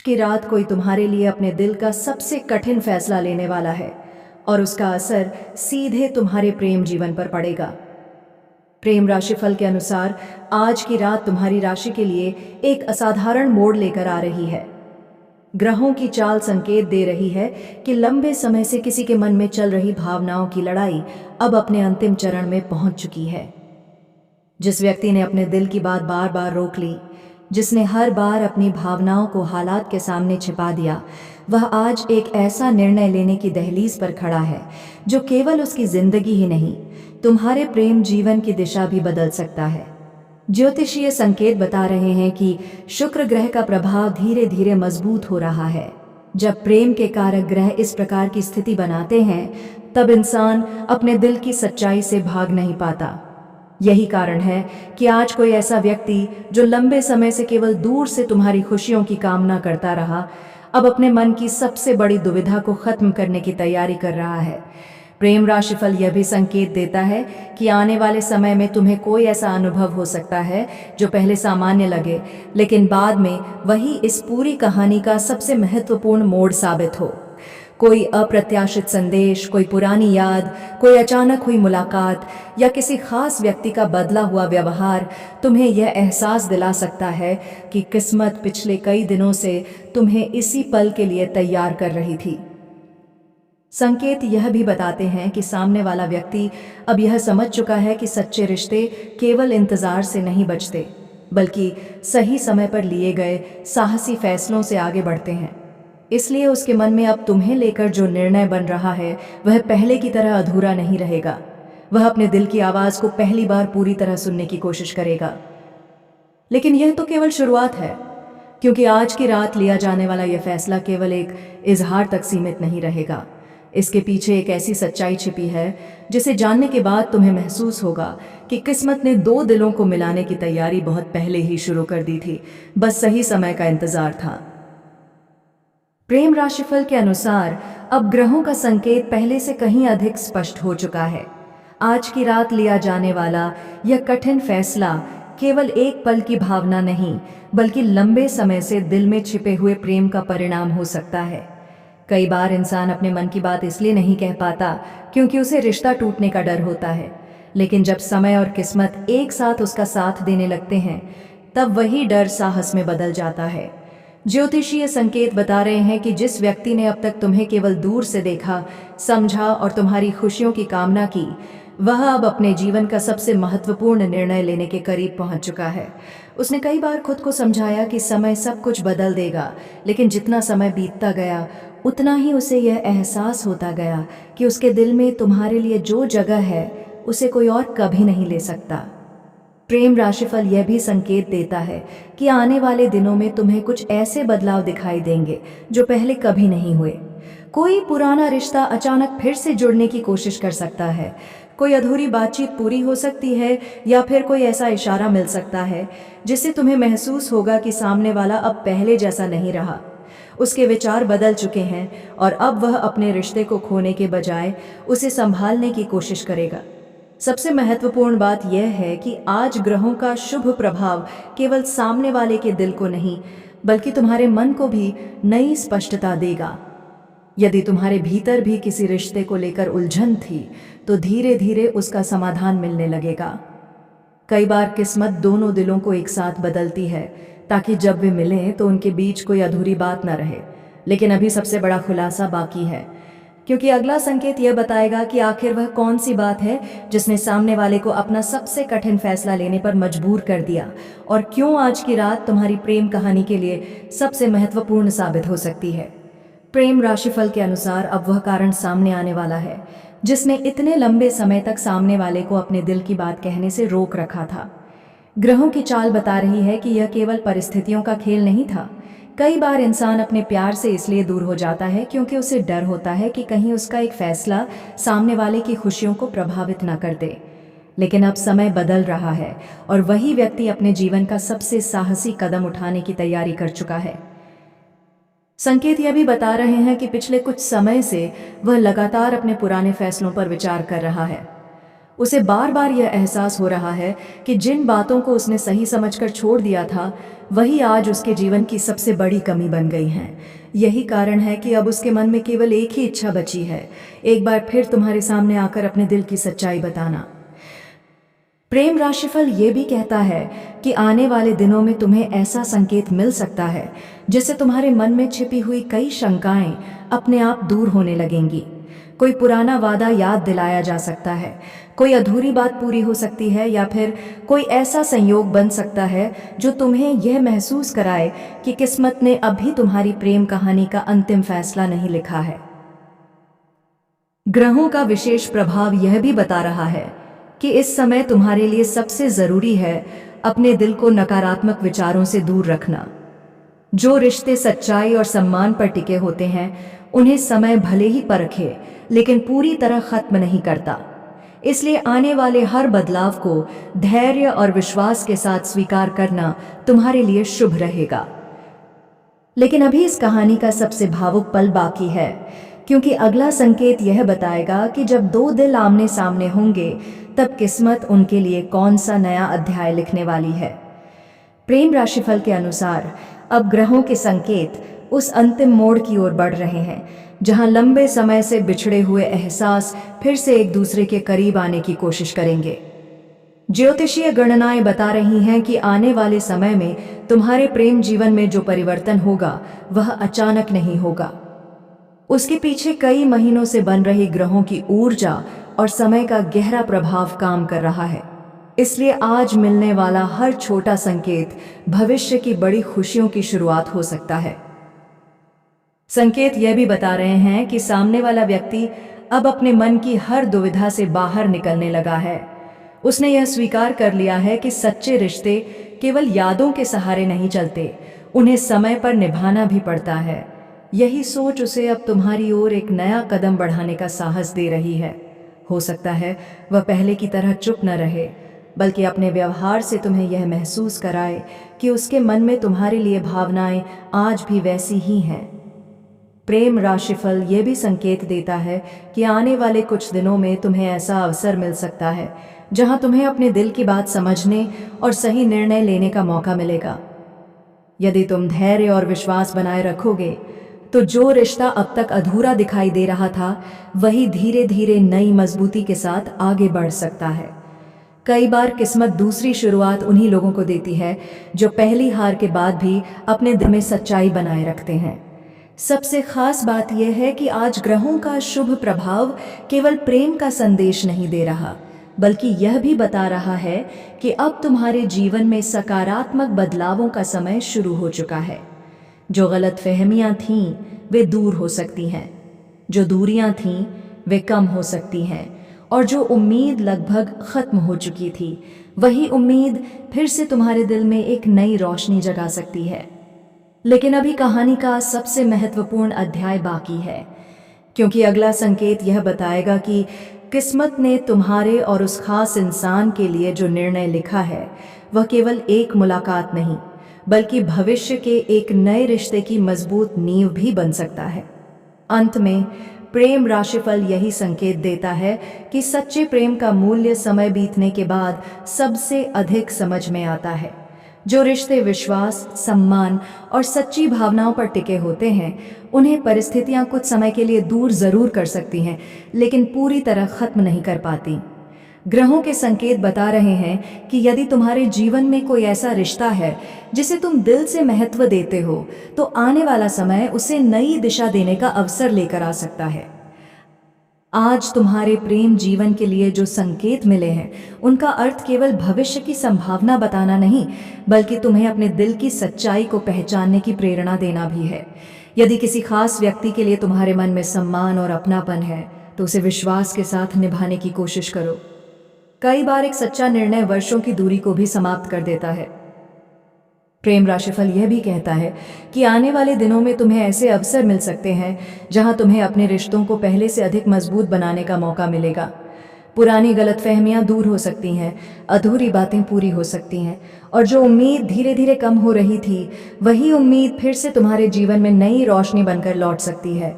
कि रात कोई तुम्हारे लिए अपने दिल का सबसे कठिन फैसला लेने वाला है और उसका असर सीधे तुम्हारे प्रेम जीवन पर पड़ेगा। प्रेम राशिफल के अनुसार आज की रात तुम्हारी राशि के लिए एक असाधारण मोड़ लेकर आ रही है। ग्रहों की चाल संकेत दे रही है कि लंबे समय से किसी के मन में चल रही भावनाओं की लड़ाई अब अपने अंतिम चरण में पहुंच चुकी है। जिस व्यक्ति ने अपने दिल की बात बार बार रोक ली, जिसने हर बार अपनी भावनाओं को हालात के सामने छिपा दिया, वह आज एक ऐसा निर्णय लेने की दहलीज पर खड़ा है जो केवल उसकी जिंदगी ही नहीं, तुम्हारे प्रेम जीवन की दिशा भी बदल सकता है। ज्योतिषीय संकेत बता रहे हैं कि शुक्र ग्रह का प्रभाव धीरे धीरे मजबूत हो रहा है। जब प्रेम के कारक ग्रह इस प्रकार की स्थिति बनाते हैं, तब इंसान अपने दिल की सच्चाई से भाग नहीं पाता। यही कारण है कि आज कोई ऐसा व्यक्ति जो लंबे समय से केवल दूर से तुम्हारी खुशियों की कामना करता रहा, अब अपने मन की सबसे बड़ी दुविधा को खत्म करने की तैयारी कर रहा है। प्रेम राशिफल यह भी संकेत देता है कि आने वाले समय में तुम्हें कोई ऐसा अनुभव हो सकता है जो पहले सामान्य लगे, लेकिन बाद में वही इस पूरी कहानी का सबसे महत्वपूर्ण मोड़ साबित हो। कोई अप्रत्याशित संदेश, कोई पुरानी याद, कोई अचानक हुई मुलाकात या किसी खास व्यक्ति का बदला हुआ व्यवहार तुम्हें यह एहसास दिला सकता है कि किस्मत पिछले कई दिनों से तुम्हें इसी पल के लिए तैयार कर रही थी। संकेत यह भी बताते हैं कि सामने वाला व्यक्ति अब यह समझ चुका है कि सच्चे रिश्ते केवल इंतजार से नहीं बचते, बल्कि सही समय पर लिए गए साहसी फैसलों से आगे बढ़ते हैं। इसलिए उसके मन में अब तुम्हें लेकर जो निर्णय बन रहा है वह पहले की तरह अधूरा नहीं रहेगा। वह अपने दिल की आवाज को पहली बार पूरी तरह सुनने की कोशिश करेगा। लेकिन यह तो केवल शुरुआत है, क्योंकि आज की रात लिया जाने वाला यह फैसला केवल एक इजहार तक सीमित नहीं रहेगा। इसके पीछे एक ऐसी सच्चाई छिपी है जिसे जानने के बाद तुम्हें महसूस होगा कि किस्मत ने दो दिलों को मिलाने की तैयारी बहुत पहले ही शुरू कर दी थी, बस सही समय का इंतजार था। प्रेम राशिफल के अनुसार अब ग्रहों का संकेत पहले से कहीं अधिक स्पष्ट हो चुका है। आज की रात लिया जाने वाला यह कठिन फैसला केवल एक पल की भावना नहीं, बल्कि लंबे समय से दिल में छिपे हुए प्रेम का परिणाम हो सकता है। कई बार इंसान अपने मन की बात इसलिए नहीं कह पाता क्योंकि उसे रिश्ता टूटने का डर होता है, लेकिन जब समय और किस्मत एक साथ उसका साथ देने लगते हैं, तब वही डर साहस में बदल जाता है। ज्योतिषीय संकेत बता रहे हैं कि जिस व्यक्ति ने अब तक तुम्हें केवल दूर से देखा, समझा और तुम्हारी खुशियों की कामना की, वह अब अपने जीवन का सबसे महत्वपूर्ण निर्णय लेने के करीब पहुंच चुका है। उसने कई बार खुद को समझाया कि समय सब कुछ बदल देगा, लेकिन जितना समय बीतता गया उतना ही उसे यह एहसास होता गया कि उसके दिल में तुम्हारे लिए जो जगह है उसे कोई और कभी नहीं ले सकता। प्रेम राशिफल यह भी संकेत देता है कि आने वाले दिनों में तुम्हें कुछ ऐसे बदलाव दिखाई देंगे जो पहले कभी नहीं हुए। कोई पुराना रिश्ता अचानक फिर से जुड़ने की कोशिश कर सकता है, कोई अधूरी बातचीत पूरी हो सकती है, या फिर कोई ऐसा इशारा मिल सकता है जिससे तुम्हें महसूस होगा कि सामने वाला अब पहले जैसा नहीं रहा। उसके विचार बदल चुके हैं और अब वह अपने रिश्ते को खोने के बजाय उसे संभालने की कोशिश करेगा। सबसे महत्वपूर्ण बात यह है कि आज ग्रहों का शुभ प्रभाव केवल सामने वाले के दिल को नहीं, बल्कि तुम्हारे मन को भी नई स्पष्टता देगा। यदि तुम्हारे भीतर भी किसी रिश्ते को लेकर उलझन थी, तो धीरे धीरे उसका समाधान मिलने लगेगा। कई बार किस्मत दोनों दिलों को एक साथ बदलती है ताकि जब वे मिलें तो उनके बीच कोई अधूरी बात न रहे। लेकिन अभी सबसे बड़ा खुलासा बाकी है, क्योंकि अगला संकेत यह बताएगा कि आखिर वह कौन सी बात है जिसने सामने वाले को अपना सबसे कठिन फैसला लेने पर मजबूर कर दिया, और क्यों आज की रात तुम्हारी प्रेम कहानी के लिए सबसे महत्वपूर्ण साबित हो सकती है। प्रेम राशिफल के अनुसार अब वह कारण सामने आने वाला है जिसने इतने लंबे समय तक सामने वाले को अपने दिल की बात कहने से रोक रखा था। ग्रहों की चाल बता रही है कि यह केवल परिस्थितियों का खेल नहीं था। कई बार इंसान अपने प्यार से इसलिए दूर हो जाता है क्योंकि उसे डर होता है कि कहीं उसका एक फैसला सामने वाले की खुशियों को प्रभावित न कर दे। लेकिन अब समय बदल रहा है और वही व्यक्ति अपने जीवन का सबसे साहसी कदम उठाने की तैयारी कर चुका है। संकेत यह भी बता रहे हैं कि पिछले कुछ समय से वह लगातार अपने पुराने फैसलों पर विचार कर रहा है। उसे बार बार यह एहसास हो रहा है कि जिन बातों को उसने सही समझकर छोड़ दिया था वही आज उसके जीवन की सबसे बड़ी कमी बन गई हैं। यही कारण है कि अब उसके मन में केवल एक ही इच्छा बची है, एक बार फिर तुम्हारे सामने आकर अपने दिल की सच्चाई बताना। प्रेम राशिफल ये भी कहता है कि आने वाले दिनों में तुम्हें ऐसा संकेत मिल सकता है जिससे तुम्हारे मन में छिपी हुई कई शंकाएं अपने आप दूर होने लगेंगी। कोई पुराना वादा याद दिलाया जा सकता है, कोई अधूरी बात पूरी हो सकती है, या फिर कोई ऐसा संयोग बन सकता है जो तुम्हें यह महसूस कराए कि किस्मत ने अभी तुम्हारी प्रेम कहानी का अंतिम फैसला नहीं लिखा है। ग्रहों का विशेष प्रभाव यह भी बता रहा है कि इस समय तुम्हारे लिए सबसे जरूरी है अपने दिल को नकारात्मक विचारों से दूर रखना। जो रिश्ते सच्चाई और सम्मान पर टिके होते हैं उन्हें समय भले ही परखे लेकिन पूरी तरह खत्म नहीं करता। इसलिए आने वाले हर बदलाव को धैर्य और विश्वास के साथ स्वीकार करना तुम्हारे लिए शुभ रहेगा। लेकिन अभी इस कहानी का सबसे भावुक पल बाकी है, क्योंकि अगला संकेत यह बताएगा कि जब दो दिल आमने सामने होंगे तब किस्मत उनके लिए कौन सा नया अध्याय लिखने वाली है। प्रेम राशिफल के अनुसार अब ग्रहों के संकेत उस अंतिम मोड़ की ओर बढ़ रहे हैं जहां लंबे समय से बिछड़े हुए एहसास फिर से एक दूसरे के करीब आने की कोशिश करेंगे। ज्योतिषीय गणनाएं बता रही हैं कि आने वाले समय में तुम्हारे प्रेम जीवन में जो परिवर्तन होगा वह अचानक नहीं होगा। उसके पीछे कई महीनों से बन रही ग्रहों की ऊर्जा और समय का गहरा प्रभाव काम कर रहा है। इसलिए आज मिलने वाला हर छोटा संकेत भविष्य की बड़ी खुशियों की शुरुआत हो सकता है। संकेत यह भी बता रहे हैं कि सामने वाला व्यक्ति अब अपने मन की हर दुविधा से बाहर निकलने लगा है। उसने यह स्वीकार कर लिया है कि सच्चे रिश्ते केवल यादों के सहारे नहीं चलते, उन्हें समय पर निभाना भी पड़ता है। यही सोच उसे अब तुम्हारी ओर एक नया कदम बढ़ाने का साहस दे रही है। हो सकता है वह पहले की तरह चुप न रहे, बल्कि अपने व्यवहार से तुम्हें यह महसूस कराए कि उसके मन में तुम्हारे लिए भावनाएं आज भी वैसी ही हैं। प्रेम राशिफल ये भी संकेत देता है कि आने वाले कुछ दिनों में तुम्हें ऐसा अवसर मिल सकता है जहां तुम्हें अपने दिल की बात समझने और सही निर्णय लेने का मौका मिलेगा। यदि तुम धैर्य और विश्वास बनाए रखोगे तो जो रिश्ता अब तक अधूरा दिखाई दे रहा था वही धीरे धीरे नई मजबूती के साथ आगे बढ़ सकता है। कई बार किस्मत दूसरी शुरुआत उन्हीं लोगों को देती है जो पहली हार के बाद भी अपने दिल में सच्चाई बनाए रखते हैं। सबसे खास बात यह है कि आज ग्रहों का शुभ प्रभाव केवल प्रेम का संदेश नहीं दे रहा, बल्कि यह भी बता रहा है कि अब तुम्हारे जीवन में सकारात्मक बदलावों का समय शुरू हो चुका है। जो गलतफहमियां थीं वे दूर हो सकती हैं, जो दूरियां थीं वे कम हो सकती हैं, और जो उम्मीद लगभग खत्म हो चुकी थी वही उम्मीद फिर से तुम्हारे दिल में एक नई रोशनी जगा सकती है। लेकिन अभी कहानी का सबसे महत्वपूर्ण अध्याय बाकी है, क्योंकि अगला संकेत यह बताएगा कि किस्मत ने तुम्हारे और उस खास इंसान के लिए जो निर्णय लिखा है वह केवल एक मुलाकात नहीं बल्कि भविष्य के एक नए रिश्ते की मजबूत नींव भी बन सकता है। अंत में प्रेम राशिफल यही संकेत देता है कि सच्चे प्रेम का मूल्य समय बीतने के बाद सबसे अधिक समझ में आता है। जो रिश्ते विश्वास, सम्मान और सच्ची भावनाओं पर टिके होते हैं उन्हें परिस्थितियां कुछ समय के लिए दूर जरूर कर सकती हैं, लेकिन पूरी तरह खत्म नहीं कर पाती। ग्रहों के संकेत बता रहे हैं कि यदि तुम्हारे जीवन में कोई ऐसा रिश्ता है जिसे तुम दिल से महत्व देते हो तो आने वाला समय उसे नई दिशा देने का अवसर लेकर आ सकता है। आज तुम्हारे प्रेम जीवन के लिए जो संकेत मिले हैं उनका अर्थ केवल भविष्य की संभावना बताना नहीं बल्कि तुम्हें अपने दिल की सच्चाई को पहचानने की प्रेरणा देना भी है। यदि किसी खास व्यक्ति के लिए तुम्हारे मन में सम्मान और अपनापन है तो उसे विश्वास के साथ निभाने की कोशिश करो। कई बार एक सच्चा निर्णय वर्षों की दूरी को भी समाप्त कर देता है। प्रेम राशिफल यह भी कहता है कि आने वाले दिनों में तुम्हें ऐसे अवसर मिल सकते हैं जहां तुम्हें अपने रिश्तों को पहले से अधिक मजबूत बनाने का मौका मिलेगा। पुरानी गलतफहमियां दूर हो सकती हैं, अधूरी बातें पूरी हो सकती हैं, और जो उम्मीद धीरे धीरे कम हो रही थी वही उम्मीद फिर से तुम्हारे जीवन में नई रोशनी बनकर लौट सकती है।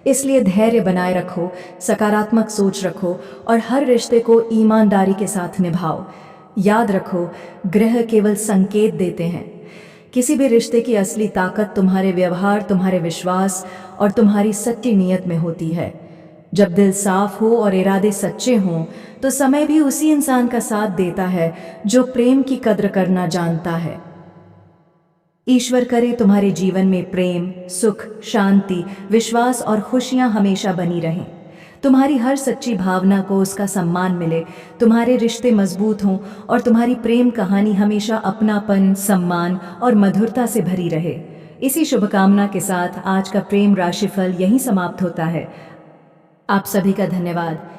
इसलिए धैर्य बनाए रखो, सकारात्मक सोच रखो और हर रिश्ते को ईमानदारी के साथ निभाओ। याद रखो, ग्रह केवल संकेत देते हैं। किसी भी रिश्ते की असली ताकत तुम्हारे व्यवहार, तुम्हारे विश्वास और तुम्हारी सच्ची नीयत में होती है। जब दिल साफ हो और इरादे सच्चे हों, तो समय भी उसी इंसान का साथ देता है जो प्रेम की कद्र करना जानता है। ईश्वर करे तुम्हारे जीवन में प्रेम, सुख, शांति, विश्वास और खुशियां हमेशा बनी रहें। तुम्हारी हर सच्ची भावना को उसका सम्मान मिले, तुम्हारे रिश्ते मजबूत हों और तुम्हारी प्रेम कहानी हमेशा अपनापन, सम्मान और मधुरता से भरी रहे। इसी शुभकामना के साथ आज का प्रेम राशिफल यहीं समाप्त होता है। आप सभी का धन्यवाद।